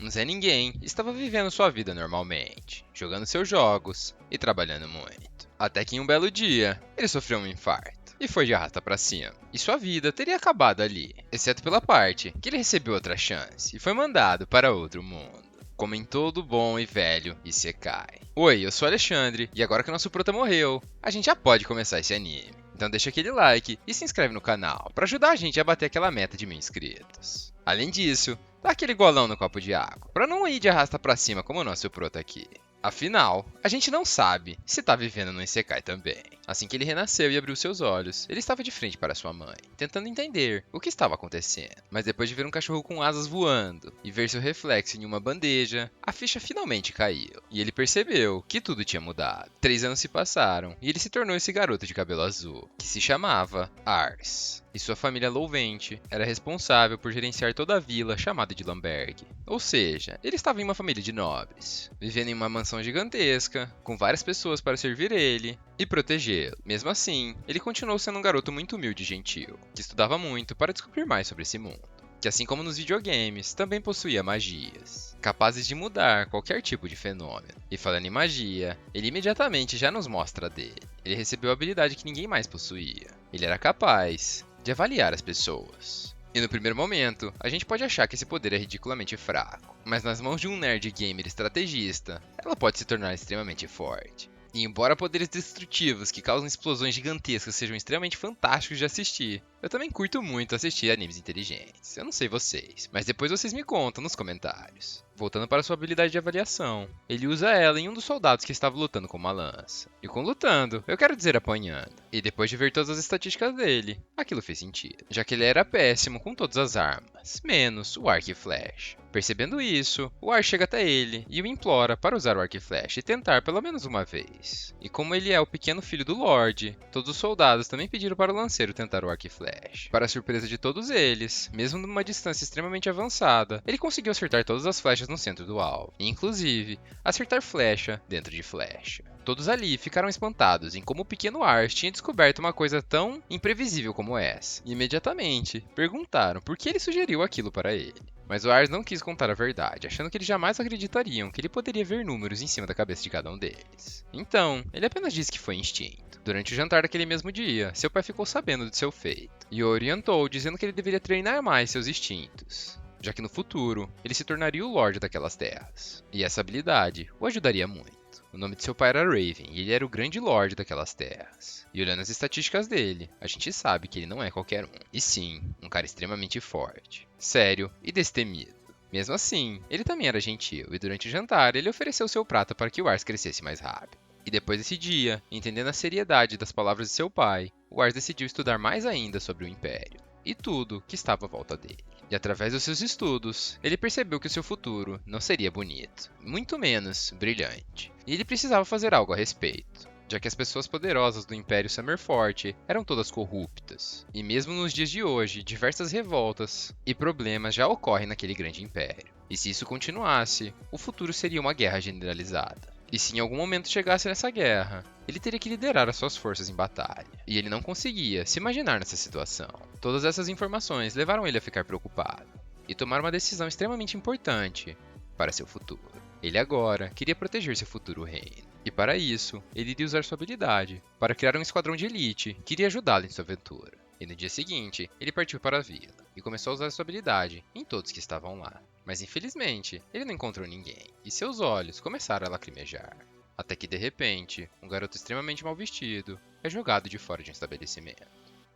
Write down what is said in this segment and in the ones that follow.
Um Zé Ninguém estava vivendo sua vida normalmente, jogando seus jogos e trabalhando muito. Até que em um belo dia, ele sofreu um infarto e foi de arrasta pra cima. E sua vida teria acabado ali, exceto pela parte que ele recebeu outra chance e foi mandado para outro mundo. Como em todo bom e velho Isekai. Oi, eu sou o Alexandre, e agora que o nosso prota morreu, a gente já pode começar esse anime. Então deixa aquele like e se inscreve no canal, para ajudar a gente a bater aquela meta de 1000 inscritos. Além disso, dá aquele golão no copo de água, para não ir de arrasta pra cima como o nosso prota aqui. Afinal, a gente não sabe se tá vivendo no Isekai também. Assim que ele renasceu e abriu seus olhos, ele estava de frente para sua mãe, tentando entender o que estava acontecendo. Mas depois de ver um cachorro com asas voando e ver seu reflexo em uma bandeja, a ficha finalmente caiu. E ele percebeu que tudo tinha mudado. 3 anos se passaram e ele se tornou esse garoto de cabelo azul, que se chamava Ars. E sua família louvente era responsável por gerenciar toda a vila chamada de Lamberg. Ou seja, ele estava em uma família de nobres, vivendo em uma mansão gigantesca, com várias pessoas para servir ele e protegê-lo. Mesmo assim, ele continuou sendo um garoto muito humilde e gentil, que estudava muito para descobrir mais sobre esse mundo, que assim como nos videogames, também possuía magias, capazes de mudar qualquer tipo de fenômeno. E falando em magia, ele imediatamente já nos mostra a dele. Ele recebeu a habilidade que ninguém mais possuía. Ele era capaz de avaliar as pessoas. E no primeiro momento, a gente pode achar que esse poder é ridiculamente fraco, mas nas mãos de um nerd gamer estrategista, ela pode se tornar extremamente forte. E embora poderes destrutivos que causam explosões gigantescas sejam extremamente fantásticos de assistir, eu também curto muito assistir animes inteligentes. Eu não sei vocês, mas depois vocês me contam nos comentários. Voltando para sua habilidade de avaliação, ele usa ela em um dos soldados que estava lutando com uma lança. E com lutando, eu quero dizer apanhando. E depois de ver todas as estatísticas dele, aquilo fez sentido, já que ele era péssimo com todas as armas, menos o arco e flecha. Percebendo isso, o Ar chega até ele e o implora para usar o arco e flecha e tentar pelo menos uma vez. E como ele é o pequeno filho do Lorde, todos os soldados também pediram para o lanceiro tentar o arco e flecha. Para a surpresa de todos eles, mesmo numa distância extremamente avançada, ele conseguiu acertar todas as flechas no centro do alvo, e inclusive acertar flecha dentro de flecha. Todos ali ficaram espantados em como o pequeno Ars tinha descoberto uma coisa tão imprevisível como essa. E imediatamente perguntaram por que ele sugeriu aquilo para ele. Mas o Ars não quis contar a verdade, achando que eles jamais acreditariam que ele poderia ver números em cima da cabeça de cada um deles. Então, ele apenas disse que foi instinto. Durante o jantar daquele mesmo dia, seu pai ficou sabendo de seu feito e o orientou, dizendo que ele deveria treinar mais seus instintos, já que no futuro ele se tornaria o Lorde daquelas terras. E essa habilidade o ajudaria muito. O nome de seu pai era Raven, e ele era o grande Lorde daquelas terras. E olhando as estatísticas dele, a gente sabe que ele não é qualquer um, e sim, um cara extremamente forte, sério e destemido. Mesmo assim, ele também era gentil, e durante o jantar ele ofereceu seu prato para que o Ars crescesse mais rápido. E depois desse dia, entendendo a seriedade das palavras de seu pai, o Ars decidiu estudar mais ainda sobre o Império, e tudo que estava à volta dele. E através dos seus estudos, ele percebeu que o seu futuro não seria bonito, muito menos brilhante. E ele precisava fazer algo a respeito, já que as pessoas poderosas do Império Summerfort eram todas corruptas. E mesmo nos dias de hoje, diversas revoltas e problemas já ocorrem naquele grande império. E se isso continuasse, o futuro seria uma guerra generalizada. E se em algum momento chegasse nessa guerra, ele teria que liderar as suas forças em batalha. E ele não conseguia se imaginar nessa situação. Todas essas informações levaram ele a ficar preocupado e tomar uma decisão extremamente importante para seu futuro. Ele agora queria proteger seu futuro reino. E para isso, ele iria usar sua habilidade para criar um esquadrão de elite que iria ajudá-lo em sua aventura. E no dia seguinte, ele partiu para a vila e começou a usar sua habilidade em todos que estavam lá. Mas infelizmente, ele não encontrou ninguém, e seus olhos começaram a lacrimejar. Até que de repente, um garoto extremamente mal vestido é jogado de fora de um estabelecimento,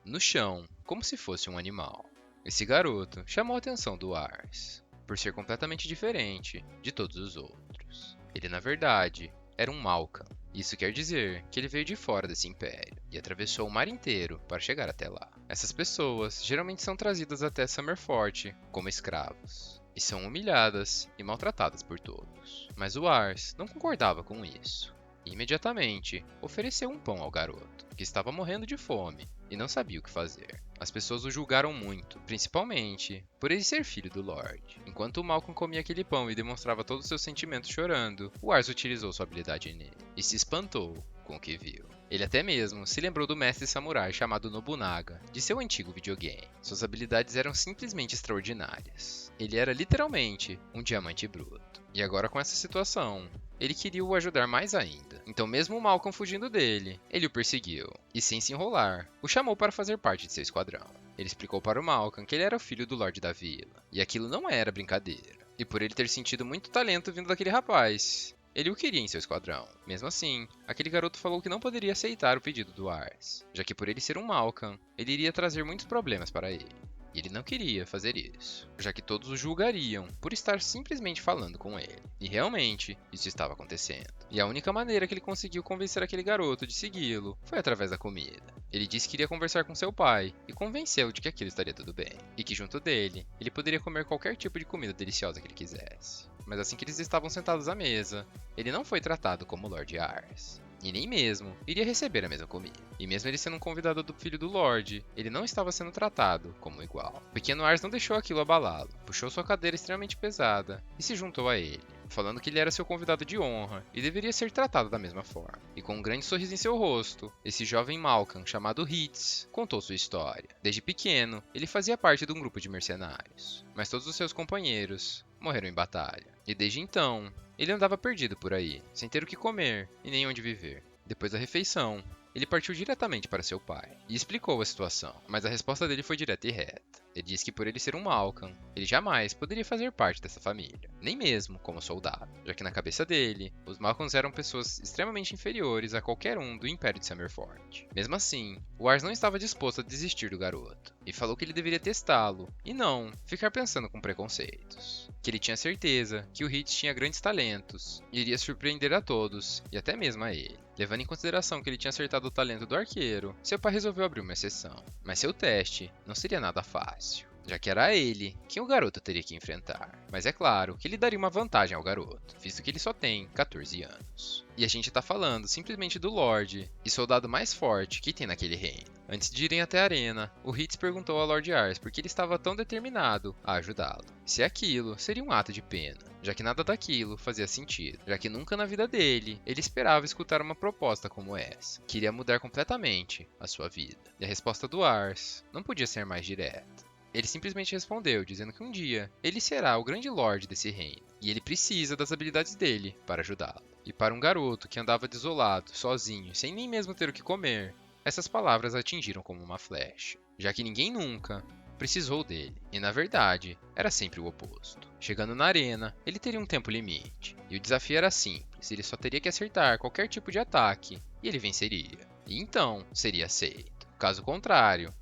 no chão, como se fosse um animal. Esse garoto chamou a atenção do Ars, por ser completamente diferente de todos os outros. Ele na verdade era um Malcan. Isso quer dizer que ele veio de fora desse império e atravessou o mar inteiro para chegar até lá. Essas pessoas geralmente são trazidas até Summerfort como escravos e são humilhadas e maltratadas por todos. Mas o Ars não concordava com isso e imediatamente ofereceu um pão ao garoto, que estava morrendo de fome e não sabia o que fazer. As pessoas o julgaram muito, principalmente por ele ser filho do Lorde. Enquanto o Malcolm comia aquele pão e demonstrava todos os seus sentimentos chorando, o Ars utilizou sua habilidade nele e se espantou com o que viu. Ele até mesmo se lembrou do mestre samurai chamado Nobunaga, de seu antigo videogame. Suas habilidades eram simplesmente extraordinárias. Ele era literalmente um diamante bruto. E agora com essa situação, ele queria o ajudar mais ainda. Então mesmo o Malcolm fugindo dele, ele o perseguiu. E sem se enrolar, o chamou para fazer parte de seu esquadrão. Ele explicou para o Malcolm que ele era o filho do Lorde da Vila. E aquilo não era brincadeira. E por ele ter sentido muito talento vindo daquele rapaz, ele o queria em seu esquadrão. Mesmo assim, aquele garoto falou que não poderia aceitar o pedido do Ars, já que por ele ser um Malcolm, ele iria trazer muitos problemas para ele. E ele não queria fazer isso, já que todos o julgariam por estar simplesmente falando com ele. E realmente, isso estava acontecendo. E a única maneira que ele conseguiu convencer aquele garoto de segui-lo foi através da comida. Ele disse que iria conversar com seu pai e convenceu-o de que aquilo estaria tudo bem, e que junto dele, ele poderia comer qualquer tipo de comida deliciosa que ele quisesse. Mas assim que eles estavam sentados à mesa, ele não foi tratado como Lord Ars. E nem mesmo iria receber a mesma comida. E mesmo ele sendo um convidado do filho do Lorde, ele não estava sendo tratado como igual. O pequeno Ars não deixou aquilo abalá-lo, puxou sua cadeira extremamente pesada e se juntou a ele, falando que ele era seu convidado de honra e deveria ser tratado da mesma forma. E com um grande sorriso em seu rosto, esse jovem Malcolm chamado Hitz contou sua história. Desde pequeno, ele fazia parte de um grupo de mercenários, mas todos os seus companheiros morreram em batalha. E desde então, ele andava perdido por aí, sem ter o que comer e nem onde viver. Depois da refeição, ele partiu diretamente para seu pai e explicou a situação, mas a resposta dele foi direta e reta. Ele disse que por ele ser um Malcolm, ele jamais poderia fazer parte dessa família, nem mesmo como soldado, já que na cabeça dele, os Malcolms eram pessoas extremamente inferiores a qualquer um do Império de Summerford. Mesmo assim, o Ars não estava disposto a desistir do garoto, e falou que ele deveria testá-lo, e não ficar pensando com preconceitos. Que ele tinha certeza que o Hitz tinha grandes talentos, e iria surpreender a todos, e até mesmo a ele. Levando em consideração que ele tinha acertado o talento do arqueiro, seu pai resolveu abrir uma exceção, mas seu teste não seria nada fácil, já que era ele quem o garoto teria que enfrentar. Mas é claro que ele daria uma vantagem ao garoto, visto que ele só tem 14 anos. E a gente tá falando simplesmente do Lorde e soldado mais forte que tem naquele reino. Antes de irem até a arena, o Hitz perguntou ao Lord Ars por que ele estava tão determinado a ajudá-lo. Se aquilo seria um ato de pena, já que nada daquilo fazia sentido, já que nunca na vida dele ele esperava escutar uma proposta como essa, que iria mudar completamente a sua vida. E a resposta do Ars não podia ser mais direta. Ele simplesmente respondeu, dizendo que um dia ele será o grande Lorde desse reino, e ele precisa das habilidades dele para ajudá-lo. E para um garoto que andava desolado, sozinho, sem nem mesmo ter o que comer, essas palavras atingiram como uma flecha, já que ninguém nunca precisou dele, e na verdade, era sempre o oposto. Chegando na arena, ele teria um tempo limite, e o desafio era simples, ele só teria que acertar qualquer tipo de ataque, e ele venceria. E então, seria aceito. Caso contrário,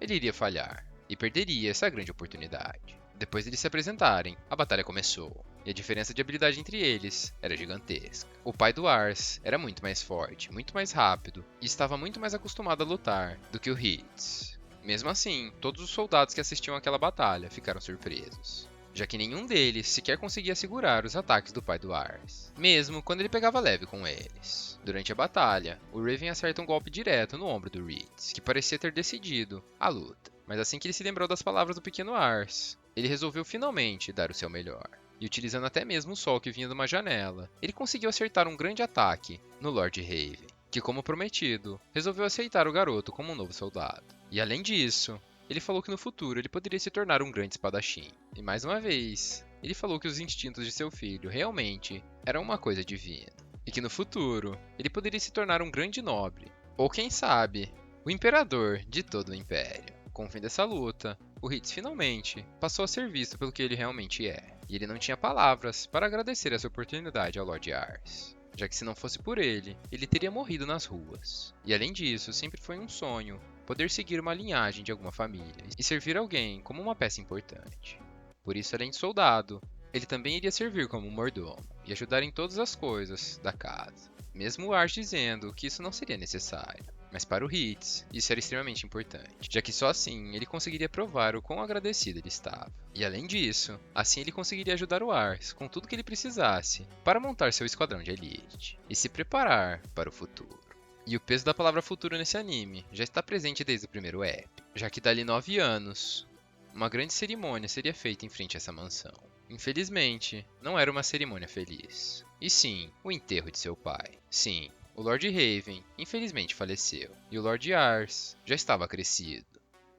ele iria falhar, e perderia essa grande oportunidade. Depois de eles se apresentarem, a batalha começou, e a diferença de habilidade entre eles era gigantesca. O pai do Ars era muito mais forte, muito mais rápido, e estava muito mais acostumado a lutar do que o Hitz. Mesmo assim, todos os soldados que assistiam àquela batalha ficaram surpresos, já que nenhum deles sequer conseguia segurar os ataques do pai do Ars, mesmo quando ele pegava leve com eles. Durante a batalha, o Raven acerta um golpe direto no ombro do Hitz, que parecia ter decidido a luta. Mas assim que ele se lembrou das palavras do pequeno Ars, ele resolveu finalmente dar o seu melhor. E utilizando até mesmo o sol que vinha de uma janela, ele conseguiu acertar um grande ataque no Lord Raven, que como prometido, resolveu aceitar o garoto como um novo soldado. E além disso, ele falou que no futuro ele poderia se tornar um grande espadachim. E mais uma vez, ele falou que os instintos de seu filho realmente eram uma coisa divina. E que no futuro, ele poderia se tornar um grande nobre. Ou quem sabe, o imperador de todo o império. Com o fim dessa luta, o Hitz finalmente passou a ser visto pelo que ele realmente é. E ele não tinha palavras para agradecer essa oportunidade ao Lord Ars, já que se não fosse por ele, ele teria morrido nas ruas. E além disso, sempre foi um sonho poder seguir uma linhagem de alguma família e servir alguém como uma peça importante. Por isso, além de soldado, ele também iria servir como mordomo e ajudar em todas as coisas da casa, mesmo o Ars dizendo que isso não seria necessário. Mas para o Hitz, isso era extremamente importante, já que só assim ele conseguiria provar o quão agradecido ele estava. E além disso, assim ele conseguiria ajudar o Ars com tudo que ele precisasse para montar seu esquadrão de elite e se preparar para o futuro. E o peso da palavra futuro nesse anime já está presente desde o primeiro ep, já que dali 9 anos, uma grande cerimônia seria feita em frente a essa mansão. Infelizmente, não era uma cerimônia feliz, e sim, o enterro de seu pai. Sim, o Lord Raven infelizmente faleceu, e o Lord Ars já estava crescido,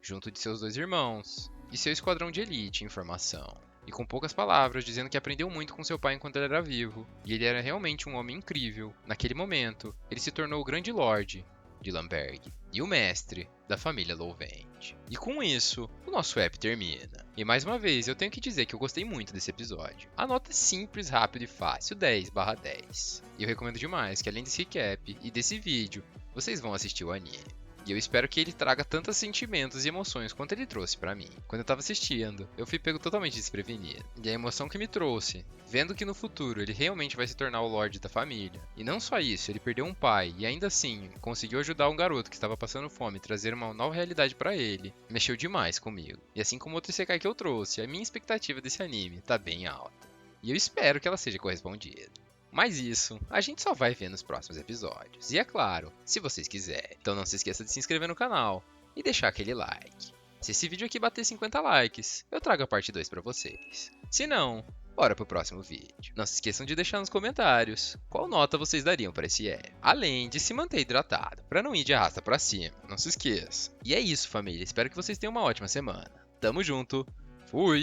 junto de seus 2 irmãos e seu esquadrão de elite em formação. E com poucas palavras, dizendo que aprendeu muito com seu pai enquanto ele era vivo, e ele era realmente um homem incrível. Naquele momento, ele se tornou o Grande Lorde de Lamberg e o mestre da família Louvente. E com isso, o nosso app termina. E mais uma vez, eu tenho que dizer que eu gostei muito desse episódio. A nota é simples, rápido e fácil, 10/10. E eu recomendo demais que além desse recap e desse vídeo, vocês vão assistir o anime. E eu espero que ele traga tantos sentimentos e emoções quanto ele trouxe pra mim. Quando eu tava assistindo, eu fui pego totalmente desprevenido. E a emoção que me trouxe, vendo que no futuro ele realmente vai se tornar o Lorde da família. E não só isso, ele perdeu um pai e ainda assim conseguiu ajudar um garoto que estava passando fome e trazer uma nova realidade pra ele. Mexeu demais comigo. E assim como outro isekai que eu trouxe, a minha expectativa desse anime tá bem alta. E eu espero que ela seja correspondida. Mas isso, a gente só vai ver nos próximos episódios. E é claro, se vocês quiserem. Então não se esqueça de se inscrever no canal e deixar aquele like. Se esse vídeo aqui bater 50 likes, eu trago a parte 2 pra vocês. Se não, bora pro próximo vídeo. Não se esqueçam de deixar nos comentários qual nota vocês dariam para esse app. Além de se manter hidratado, para não ir de arrasta pra cima. Não se esqueça. E é isso, família. Espero que vocês tenham uma ótima semana. Tamo junto. Fui!